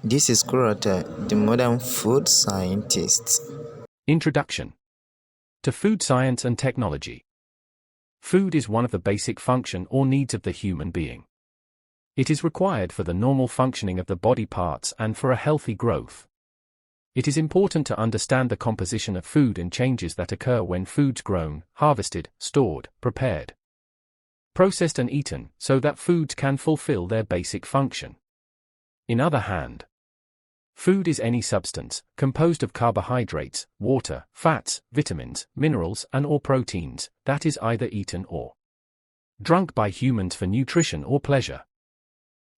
This is Kurata, the modern food scientist. Introduction to food science and technology. Food is one of the basic function or needs of the human being. It is required for the normal functioning of the body parts and for a healthy growth. It is important to understand the composition of food and changes that occur when food's grown, harvested, stored, prepared, processed and eaten, so that foods can fulfill their basic function. In other hand, food is any substance, composed of carbohydrates, water, fats, vitamins, minerals and/or proteins, that is either eaten or drunk by humans for nutrition or pleasure.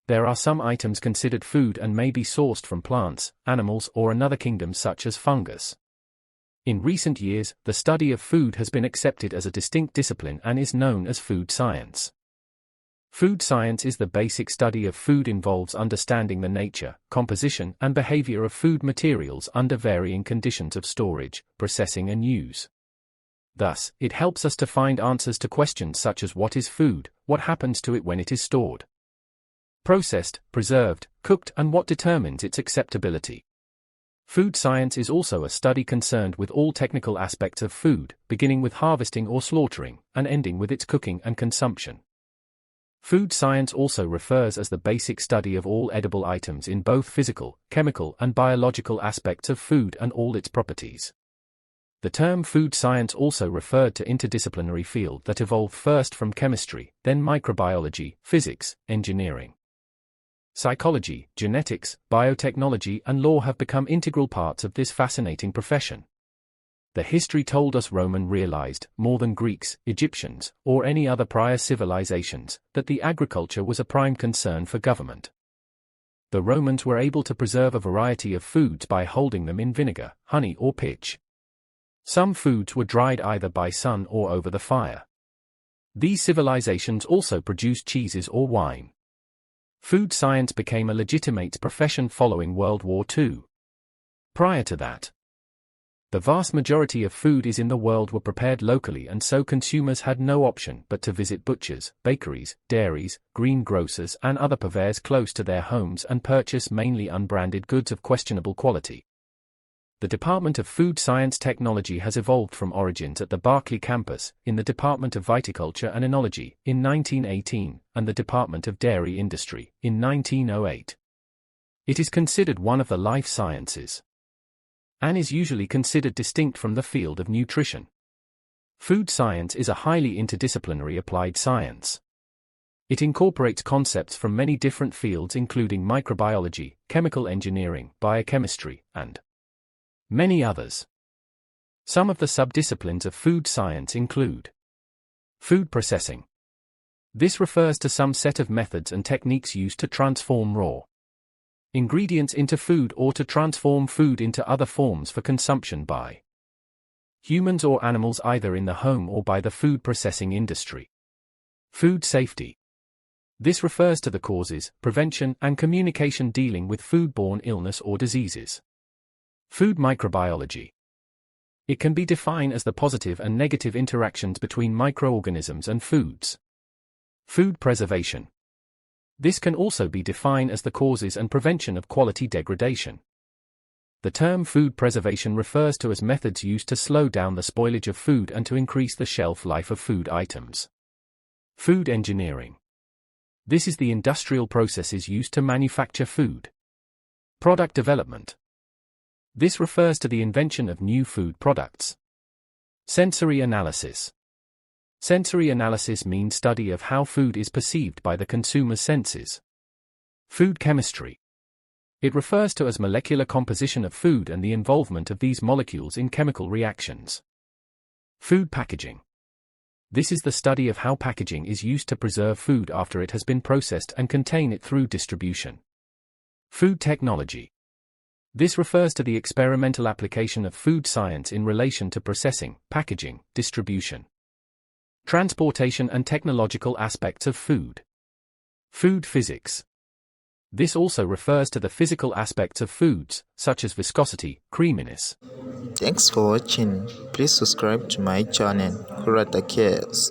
There are some items considered food and may be sourced from plants, animals or another kingdom such as fungus. In recent years, the study of food has been accepted as a distinct discipline and is known as food science. Food science is the basic study of food, involves understanding the nature, composition and behavior of food materials under varying conditions of storage, processing and use. Thus, it helps us to find answers to questions such as what is food, what happens to it when it is stored, processed, preserved, cooked and what determines its acceptability. Food science is also a study concerned with all technical aspects of food, beginning with harvesting or slaughtering, and ending with its cooking and consumption. Food science also refers as the basic study of all edible items in both physical, chemical and biological aspects of food and all its properties. The term food science also referred to interdisciplinary field that evolved first from chemistry, then microbiology, physics, engineering, psychology, genetics, biotechnology and law have become integral parts of this fascinating profession. The history told us Roman realized, more than Greeks, Egyptians, or any other prior civilizations, that the agriculture was a prime concern for government. The Romans were able to preserve a variety of foods by holding them in vinegar, honey or pitch. Some foods were dried either by sun or over the fire. These civilizations also produced cheeses or wine. Food science became a legitimate profession following World War II. Prior to that, the vast majority of food in the world were prepared locally, and so consumers had no option but to visit butchers, bakeries, dairies, greengrocers and other purveyors close to their homes and purchase mainly unbranded goods of questionable quality. The Department of Food Science Technology has evolved from origins at the Berkeley campus, in the Department of Viticulture and Enology, in 1918, and the Department of Dairy Industry, in 1908. It is considered one of the life sciences, and is usually considered distinct from the field of nutrition. Food science is a highly interdisciplinary applied science. It incorporates concepts from many different fields including microbiology, chemical engineering, biochemistry, and many others. Some of the subdisciplines of food science include food processing. This refers to some set of methods and techniques used to transform raw ingredients into food or to transform food into other forms for consumption by humans or animals either in the home or by the food processing industry. Food safety. This refers to the causes, prevention and communication dealing with foodborne illness or diseases. Food microbiology. It can be defined as the positive and negative interactions between microorganisms and foods. Food preservation. This can also be defined as the causes and prevention of quality degradation. The term food preservation refers to as methods used to slow down the spoilage of food and to increase the shelf life of food items. Food engineering. This is the industrial processes used to manufacture food. Product development. This refers to the invention of new food products. Sensory analysis. Sensory analysis means study of how food is perceived by the consumer's senses. Food chemistry. It refers to as molecular composition of food and the involvement of these molecules in chemical reactions. Food packaging. This is the study of how packaging is used to preserve food after it has been processed and contain it through distribution. Food technology. This refers to the experimental application of food science in relation to processing, packaging, distribution, transportation and technological aspects of food. Food physics. This also refers to the physical aspects of foods, such as viscosity, creaminess. Thanks for watching. Please subscribe to my channel, Kurata Cares.